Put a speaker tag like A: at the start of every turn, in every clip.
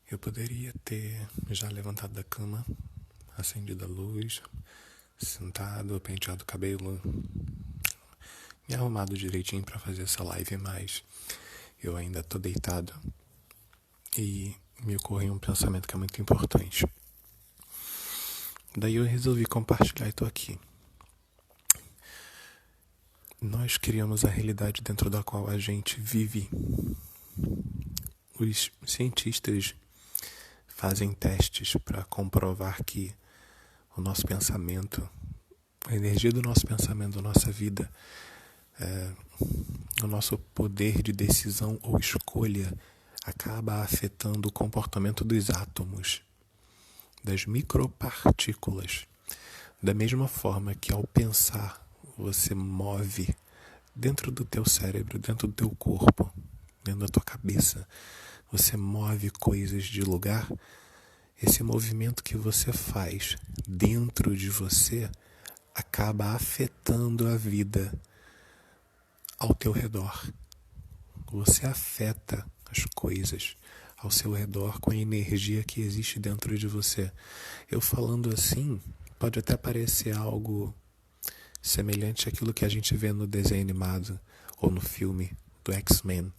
A: Eu poderia ter já levantado da cama, acendido a luz, sentado, penteado o cabelo, me arrumado direitinho para fazer essa live, mas eu ainda tô deitado e me ocorreu um pensamento que é muito importante. Daí eu resolvi compartilhar e tô aqui. Nós criamos a realidade dentro da qual a gente vive. Os cientistas fazem testes para comprovar que o nosso pensamento, a energia do nosso pensamento, da nossa vida, o nosso poder de decisão ou escolha acaba afetando o comportamento dos átomos, das micropartículas. Da mesma forma que ao pensar você move dentro do teu cérebro, dentro do teu corpo, dentro da tua cabeça, você move coisas de lugar, esse movimento que você faz dentro de você acaba afetando a vida ao teu redor. Você afeta as coisas ao seu redor com a energia que existe dentro de você. Eu falando assim, pode até parecer algo semelhante àquilo que a gente vê no desenho animado ou no filme do X-Men,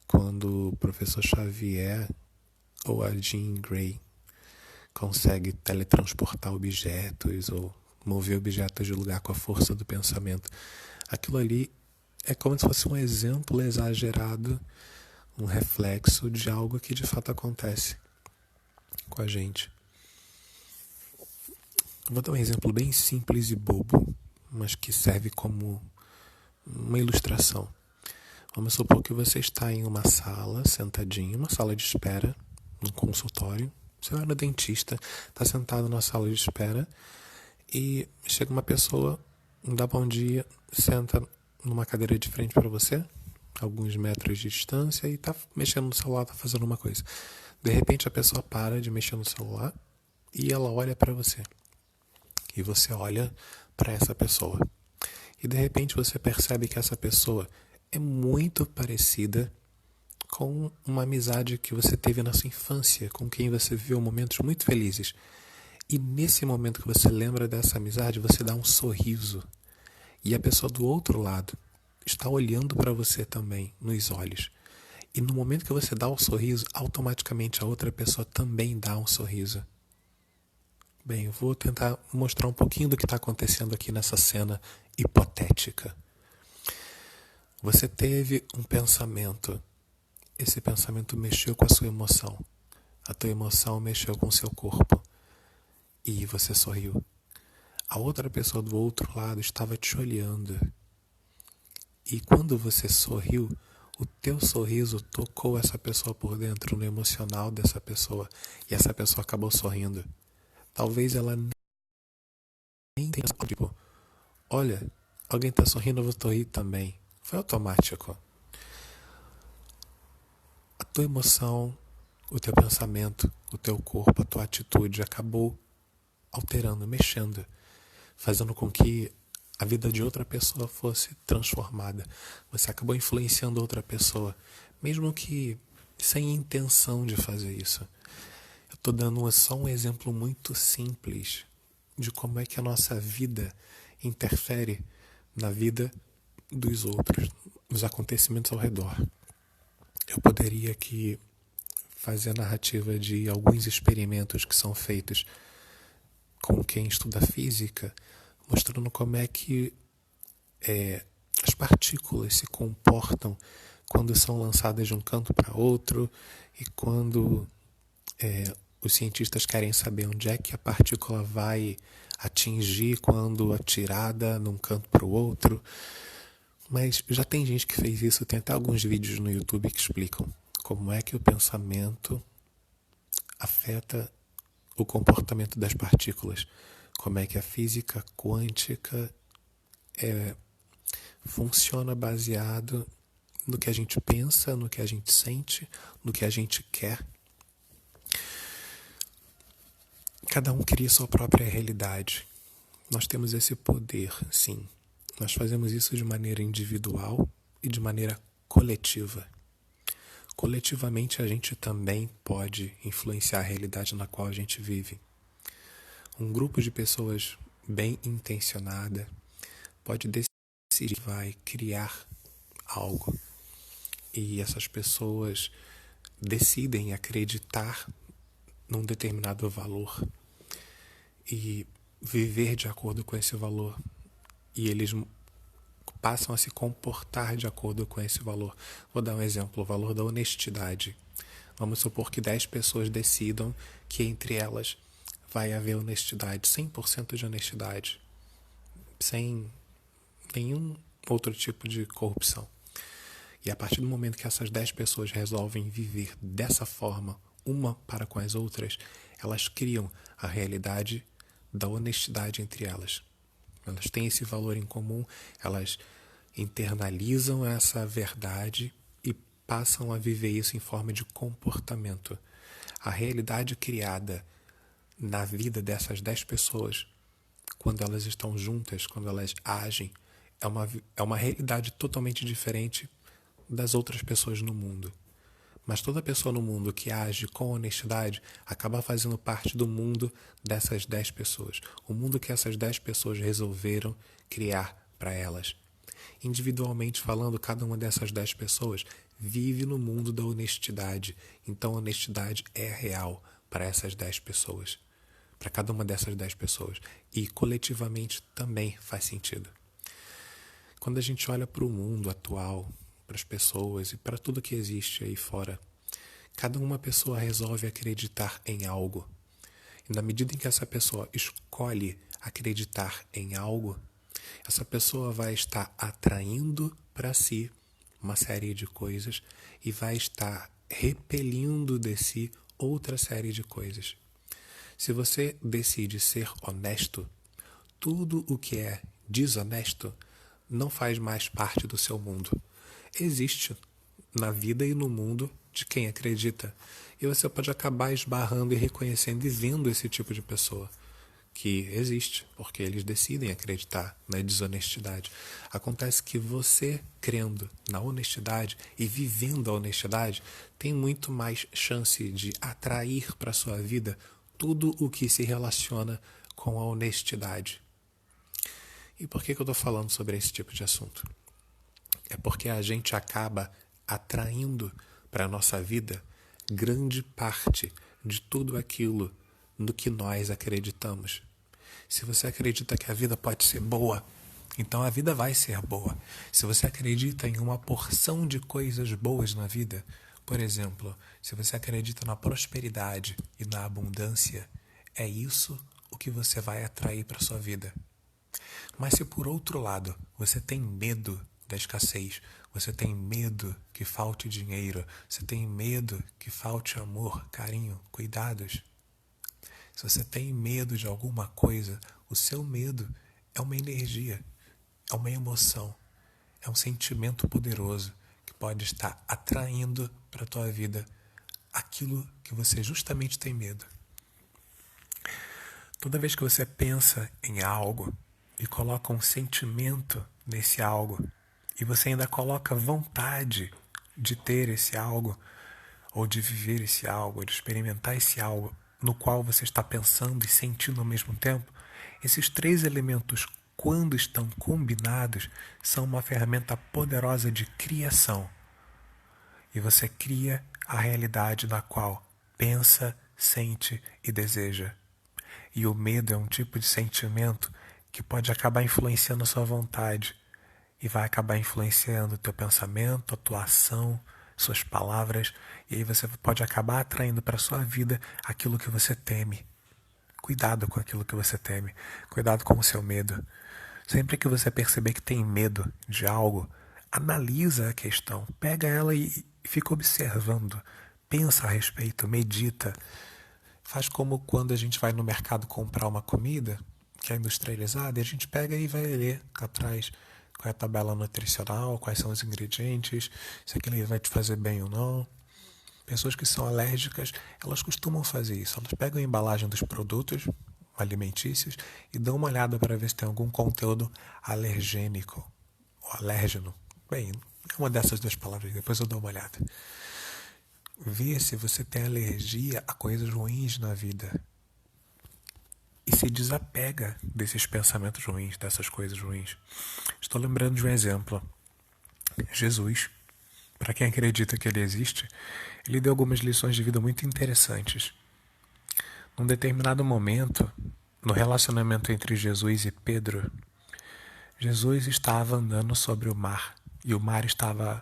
A: quando o professor Xavier ou a Jean Grey consegue teletransportar objetos ou mover objetos de lugar com a força do pensamento. Aquilo ali é como se fosse um exemplo exagerado, um reflexo de algo que de fato acontece com a gente. Vou dar um exemplo bem simples e bobo, mas que serve como uma ilustração. Vamos supor que você está em uma sala, sentadinho, uma sala de espera, num consultório. Você vai no dentista, está sentado na sala de espera e chega uma pessoa, dá bom dia, senta numa cadeira de frente para você, alguns metros de distância, e está mexendo no celular, está fazendo uma coisa. De repente a pessoa para de mexer no celular e ela olha para você. E você olha para essa pessoa. E de repente você percebe que essa pessoa é muito parecida com uma amizade que você teve na sua infância, com quem você viveu momentos muito felizes. E nesse momento que você lembra dessa amizade, você dá um sorriso. E a pessoa do outro lado está olhando para você também, nos olhos. E no momento que você dá o sorriso, automaticamente a outra pessoa também dá um sorriso. Bem, eu vou tentar mostrar um pouquinho do que está acontecendo aqui nessa cena hipotética. Você teve um pensamento. Esse pensamento mexeu com a sua emoção. A tua emoção mexeu com o seu corpo. E você sorriu. A outra pessoa do outro lado estava te olhando. E quando você sorriu, o teu sorriso tocou essa pessoa por dentro, no emocional dessa pessoa. E essa pessoa acabou sorrindo. Talvez ela nem tenha tipo, olha, alguém está sorrindo, eu vou sorrir também. Foi automático. A tua emoção, o teu pensamento, o teu corpo, a tua atitude acabou alterando, mexendo, fazendo com que a vida de outra pessoa fosse transformada. Você acabou influenciando outra pessoa, mesmo que sem intenção de fazer isso. Eu estou dando só um exemplo muito simples de como é que a nossa vida interfere na vida dos outros, nos acontecimentos ao redor. Eu poderia aqui fazer a narrativa de alguns experimentos que são feitos com quem estuda física, mostrando como é que as partículas se comportam quando são lançadas de um canto para outro e quando os cientistas querem saber onde é que a partícula vai atingir quando atirada num canto para o outro. Mas já tem gente que fez isso, tem até alguns vídeos no YouTube que explicam como é que o pensamento afeta o comportamento das partículas, como é que a física quântica funciona baseado no que a gente pensa, no que a gente sente, no que a gente quer. Cada um cria sua própria realidade. Nós temos esse poder, sim. Nós fazemos isso de maneira individual e de maneira coletiva. coletivamente a gente também pode influenciar a realidade na qual a gente vive. Um grupo de pessoas bem intencionada pode decidir que vai criar algo. E essas pessoas decidem acreditar num determinado valor e viver de acordo com esse valor. E eles passam a se comportar de acordo com esse valor. Vou dar um exemplo, o valor da honestidade. Vamos supor que 10 pessoas decidam que entre elas vai haver honestidade, 100% de honestidade, sem nenhum outro tipo de corrupção. E a partir do momento que essas 10 pessoas resolvem viver dessa forma, uma para com as outras, elas criam a realidade da honestidade entre elas. Elas têm esse valor em comum, elas internalizam essa verdade e passam a viver isso em forma de comportamento. A realidade criada na vida dessas 10 pessoas, quando elas estão juntas, quando elas agem, é uma realidade totalmente diferente das outras pessoas no mundo. Mas toda pessoa no mundo que age com honestidade acaba fazendo parte do mundo dessas 10 pessoas. O mundo que essas 10 pessoas resolveram criar para elas. Individualmente falando, cada uma dessas 10 pessoas vive no mundo da honestidade. Então a honestidade é real para essas 10 pessoas. Para cada uma dessas 10 pessoas. E coletivamente também faz sentido. Quando a gente olha para o mundo atual, para as pessoas e para tudo que existe aí fora, cada uma pessoa resolve acreditar em algo. E na medida em que essa pessoa escolhe acreditar em algo, essa pessoa vai estar atraindo para si uma série de coisas e vai estar repelindo de si outra série de coisas. Se você decide ser honesto, tudo o que é desonesto não faz mais parte do seu mundo. Existe na vida e no mundo de quem acredita. E você pode acabar esbarrando e reconhecendo e vendo esse tipo de pessoa que existe, porque eles decidem acreditar na desonestidade. Acontece que você, crendo na honestidade e vivendo a honestidade, tem muito mais chance de atrair para a sua vida tudo o que se relaciona com a honestidade. E por que eu estou falando sobre esse tipo de assunto? É porque a gente acaba atraindo para a nossa vida grande parte de tudo aquilo no que nós acreditamos. Se você acredita que a vida pode ser boa, então a vida vai ser boa. Se você acredita em uma porção de coisas boas na vida, por exemplo, se você acredita na prosperidade e na abundância, é isso o que você vai atrair para a sua vida. Mas se por outro lado você tem medo da escassez, você tem medo que falte dinheiro, você tem medo que falte amor, carinho, cuidados, se você tem medo de alguma coisa, o seu medo é uma energia, é uma emoção, é um sentimento poderoso que pode estar atraindo para a tua vida aquilo que você justamente tem medo. Toda vez que você pensa em algo e coloca um sentimento nesse algo, e você ainda coloca vontade de ter esse algo, ou de viver esse algo, ou de experimentar esse algo no qual você está pensando e sentindo ao mesmo tempo, esses 3 elementos, quando estão combinados, são uma ferramenta poderosa de criação. E você cria a realidade na qual pensa, sente e deseja. E o medo é um tipo de sentimento que pode acabar influenciando a sua vontade e vai acabar influenciando o teu pensamento, a tua ação, suas palavras, e aí você pode acabar atraindo para a sua vida aquilo que você teme. Cuidado com aquilo que você teme, cuidado com o seu medo. Sempre que você perceber que tem medo de algo, analisa a questão, pega ela e fica observando, pensa a respeito, medita. Faz como quando a gente vai no mercado comprar uma comida que é industrializada e a gente pega e vai ler atrás qual é a tabela nutricional, quais são os ingredientes, se aquilo vai te fazer bem ou não. Pessoas que são alérgicas, elas costumam fazer isso. Elas pegam a embalagem dos produtos alimentícios e dão uma olhada para ver se tem algum conteúdo alergênico ou alérgeno. Bem, é uma dessas 2 palavras, depois eu dou uma olhada. Vê se você tem alergia a coisas ruins na vida. E se desapega desses pensamentos ruins, dessas coisas ruins. Estou lembrando de um exemplo. Jesus, para quem acredita que ele existe, ele deu algumas lições de vida muito interessantes. Num determinado momento, no relacionamento entre Jesus e Pedro, Jesus estava andando sobre o mar e o mar estava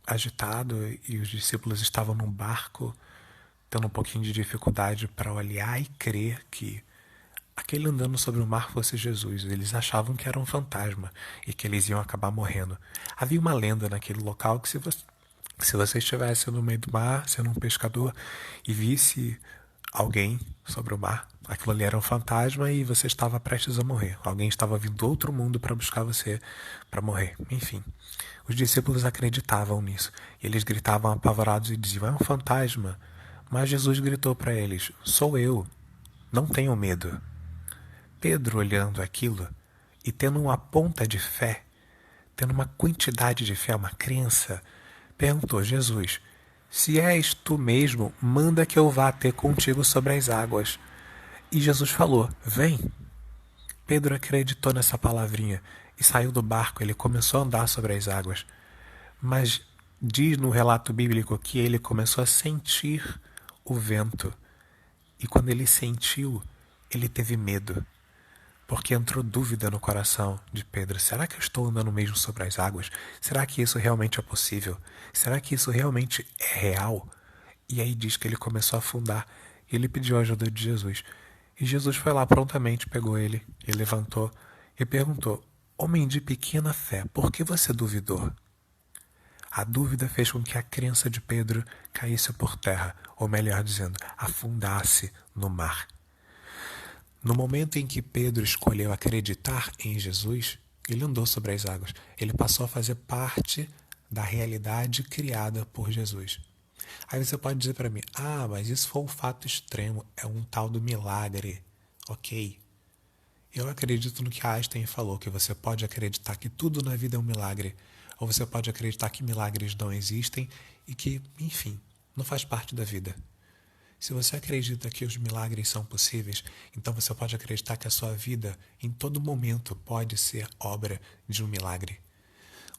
A: agitado e os discípulos estavam num barco tendo um pouquinho de dificuldade para olhar e crer que aquele andando sobre o mar fosse Jesus. Eles achavam que era um fantasma e que eles iam acabar morrendo. Havia uma lenda naquele local que se você estivesse no meio do mar, sendo um pescador, e visse alguém sobre o mar, aquilo ali era um fantasma e você estava prestes a morrer. Alguém estava vindo do outro mundo para buscar você para morrer. Enfim, os discípulos acreditavam nisso. E eles gritavam apavorados e diziam, é um fantasma. Mas Jesus gritou para eles, sou eu, não tenham medo. Pedro, olhando aquilo e tendo uma ponta de fé, tendo uma quantidade de fé, uma crença, perguntou, Jesus, se és tu mesmo, manda que eu vá ter contigo sobre as águas. E Jesus falou, vem. Pedro acreditou nessa palavrinha e saiu do barco, ele começou a andar sobre as águas. Mas diz no relato bíblico que ele começou a sentir o vento. E quando ele sentiu, ele teve medo. Porque entrou dúvida no coração de Pedro. Será que eu estou andando mesmo sobre as águas? Será que isso realmente é possível? Será que isso realmente é real? E aí diz que ele começou a afundar. E ele pediu a ajuda de Jesus. E Jesus foi lá prontamente, pegou ele e levantou e perguntou, homem de pequena fé, por que você duvidou? A dúvida fez com que a crença de Pedro caísse por terra, ou melhor dizendo, afundasse no mar. No momento em que Pedro escolheu acreditar em Jesus, ele andou sobre as águas. Ele passou a fazer parte da realidade criada por Jesus. Aí você pode dizer para mim, mas isso foi um fato extremo, é um tal do milagre. Ok. Eu acredito no que Einstein falou, que você pode acreditar que tudo na vida é um milagre, ou você pode acreditar que milagres não existem e que, enfim, não faz parte da vida. Se você acredita que os milagres são possíveis, então você pode acreditar que a sua vida, em todo momento, pode ser obra de um milagre.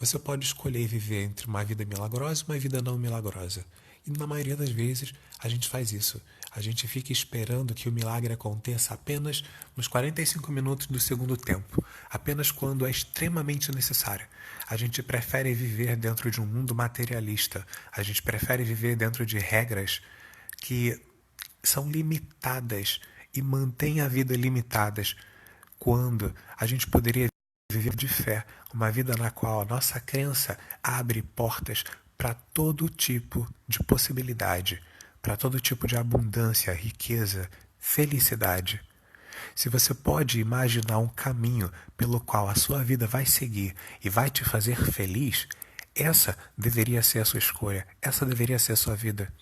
A: Você pode escolher viver entre uma vida milagrosa e uma vida não milagrosa. E na maioria das vezes, a gente faz isso. A gente fica esperando que o milagre aconteça apenas nos 45 minutos do segundo tempo, apenas quando é extremamente necessário. A gente prefere viver dentro de um mundo materialista. A gente prefere viver dentro de regras que são limitadas e mantêm a vida limitadas, quando a gente poderia viver de fé, uma vida na qual a nossa crença abre portas para todo tipo de possibilidade, para todo tipo de abundância, riqueza, felicidade. Se você pode imaginar um caminho pelo qual a sua vida vai seguir e vai te fazer feliz, essa deveria ser a sua escolha, essa deveria ser a sua vida.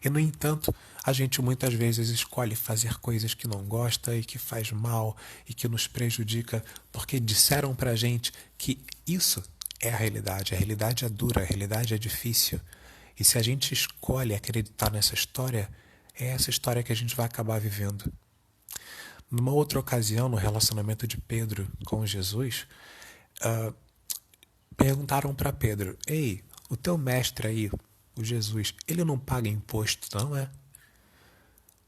A: E, no entanto, a gente muitas vezes escolhe fazer coisas que não gosta e que faz mal e que nos prejudica porque disseram pra gente que isso é a realidade é dura, a realidade é difícil. E se a gente escolhe acreditar nessa história, é essa história que a gente vai acabar vivendo. Numa outra ocasião, no relacionamento de Pedro com Jesus, perguntaram para Pedro, ei, o teu mestre aí, o Jesus, ele não paga imposto, não é?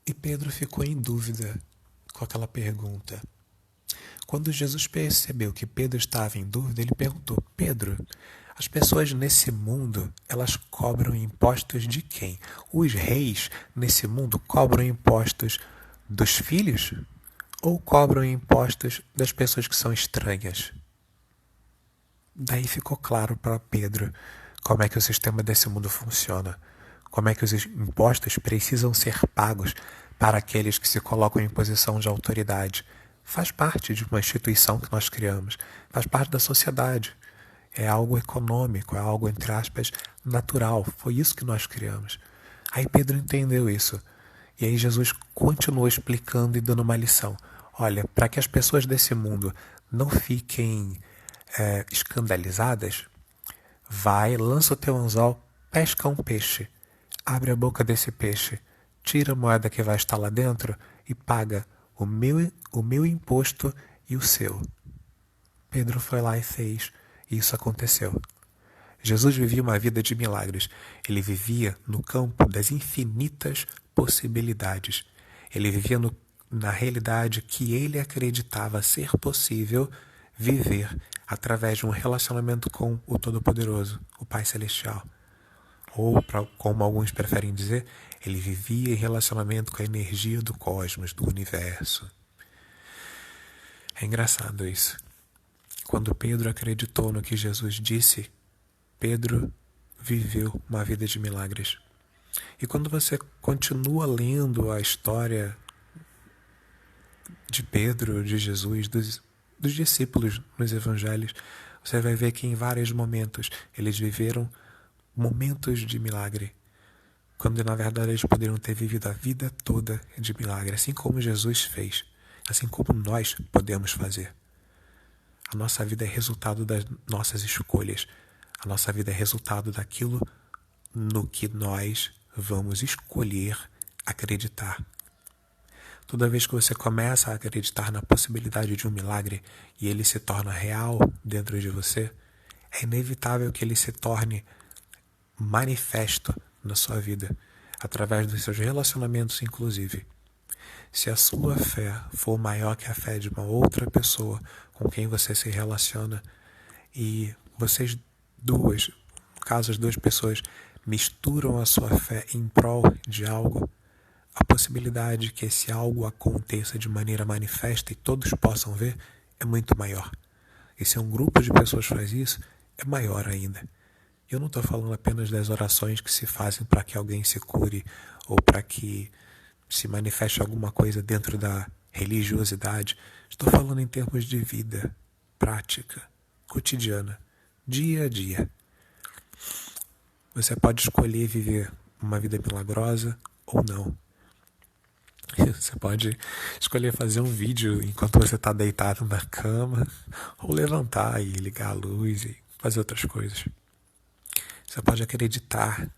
A: E Pedro ficou em dúvida com aquela pergunta. Quando Jesus percebeu que Pedro estava em dúvida, ele perguntou, Pedro, as pessoas nesse mundo, elas cobram impostos de quem? Os reis nesse mundo cobram impostos dos filhos? Ou cobram impostos das pessoas que são estranhas? Daí ficou claro para Pedro como é que o sistema desse mundo funciona, como é que os impostos precisam ser pagos para aqueles que se colocam em posição de autoridade. Faz parte de uma instituição que nós criamos, faz parte da sociedade. É algo econômico, é algo, entre aspas, natural. Foi isso que nós criamos. Aí Pedro entendeu isso. E aí Jesus continuou explicando e dando uma lição. Olha, para que as pessoas desse mundo não fiquem escandalizadas, vai, lança o teu anzol pesca um peixe, abre a boca desse peixe, tira a moeda que vai estar lá dentro e paga o meu imposto e o seu. Pedro foi lá e fez, e isso aconteceu. Jesus vivia uma vida de milagres. Ele vivia no campo das infinitas possibilidades. Ele vivia na realidade que ele acreditava ser possível viver através de um relacionamento com o Todo-Poderoso, o Pai Celestial. Ou, como alguns preferem dizer, ele vivia em relacionamento com a energia do cosmos, do universo. É engraçado isso. Quando Pedro acreditou no que Jesus disse, Pedro viveu uma vida de milagres. E quando você continua lendo a história de Pedro, de Jesus, dos discípulos nos evangelhos, você vai ver que em vários momentos eles viveram momentos de milagre, quando na verdade eles poderiam ter vivido a vida toda de milagre, assim como Jesus fez, assim como nós podemos fazer. A nossa vida é resultado das nossas escolhas. A nossa vida é resultado daquilo no que nós vamos escolher acreditar. Toda vez que você começa a acreditar na possibilidade de um milagre e ele se torna real dentro de você, é inevitável que ele se torne manifesto na sua vida, através dos seus relacionamentos, inclusive. Se a sua fé for maior que a fé de uma outra pessoa com quem você se relaciona e vocês duas, no caso as duas pessoas, misturam a sua fé em prol de algo, a possibilidade que esse algo aconteça de maneira manifesta e todos possam ver é muito maior. E se um grupo de pessoas faz isso, é maior ainda. Eu não estou falando apenas das orações que se fazem para que alguém se cure ou para que se manifeste alguma coisa dentro da religiosidade. Estou falando em termos de vida, prática, cotidiana, dia a dia. Você pode escolher viver uma vida milagrosa ou não. Você pode escolher fazer um vídeo enquanto você está deitado na cama, ou levantar e ligar a luz e fazer outras coisas. Você pode acreditar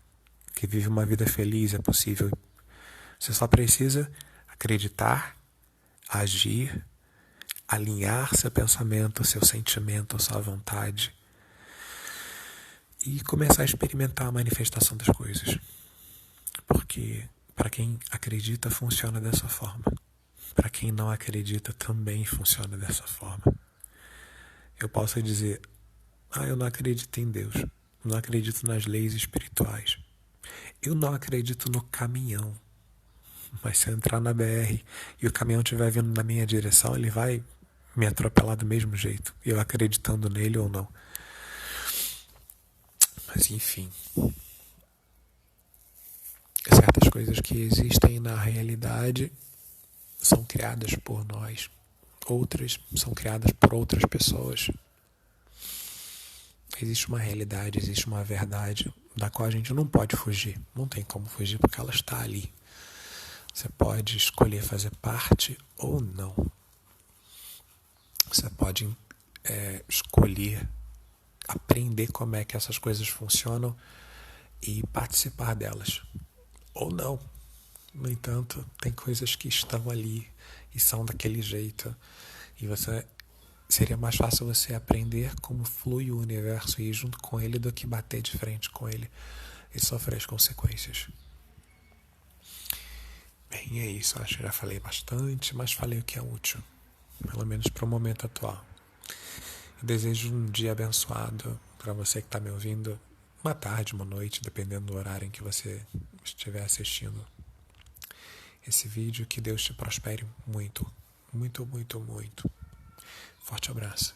A: que vive uma vida feliz, é possível. Você só precisa acreditar, agir, alinhar seu pensamento, seu sentimento, sua vontade e começar a experimentar a manifestação das coisas. Porque para quem acredita funciona dessa forma. Para quem não acredita também funciona dessa forma. Eu posso dizer, eu não acredito em Deus. Eu não acredito nas leis espirituais. Eu não acredito no caminhão. Mas se eu entrar na BR e o caminhão estiver vindo na minha direção, ele vai me atropelar do mesmo jeito, eu acreditando nele ou não. Mas enfim, certas coisas que existem na realidade são criadas por nós, outras são criadas por outras pessoas. Existe uma realidade, existe uma verdade da qual a gente não pode fugir, não tem como fugir porque ela está ali. Você pode escolher fazer parte ou não. Você pode escolher aprender como é que essas coisas funcionam e participar delas. Ou não. No entanto, tem coisas que estão ali e são daquele jeito. E seria mais fácil você aprender como flui o universo e ir junto com ele do que bater de frente com ele e sofrer as consequências. Bem, é isso. Acho que já falei bastante, mas falei o que é útil. Pelo menos para o momento atual. Eu desejo um dia abençoado para você que está me ouvindo. Uma tarde, uma noite, dependendo do horário em que você estiver assistindo esse vídeo. Que Deus te prospere muito, muito, muito, muito. Forte abraço.